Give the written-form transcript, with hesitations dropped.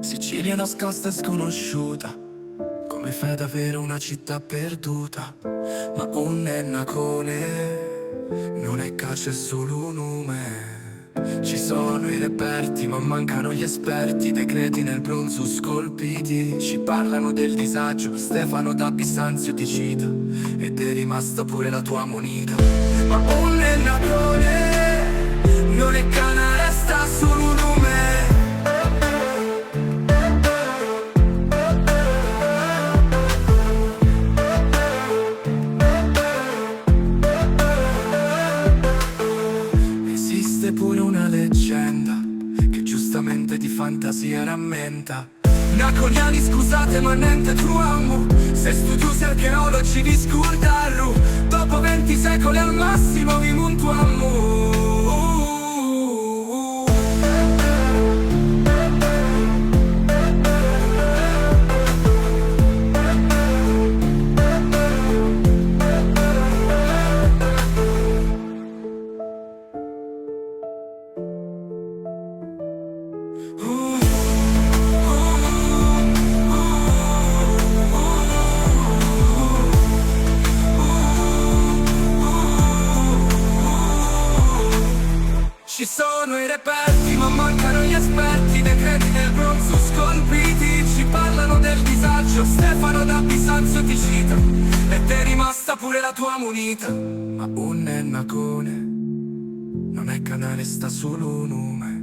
Sicilia nascosta e sconosciuta, come fai ad avere una città perduta? Ma un nennacone non è calcio, è solo un nome. Ci sono i reperti ma mancano gli esperti, decreti nel bronzo scolpiti. Ci parlano del disagio, Stefano da Bisanzio ti cita, ed è rimasta pure la tua moneta. Ma un nennacone non è cana, resta solo un nome. Esiste pure una leggenda che giustamente di fantasia rammenta. Naconiani scusate ma niente truamo, se studiosi archeologi di scordarlo. Dopo 20 secoli al massimo vi montuamo. Ci sono i reperti ma mancano gli esperti, decreti nel bronzo scolpiti. Ci parlano del disagio, Stefano da Bisanzio ti cita, ed è rimasta pure la tua munita. Ma un nennacone non è canale, sta solo un nome.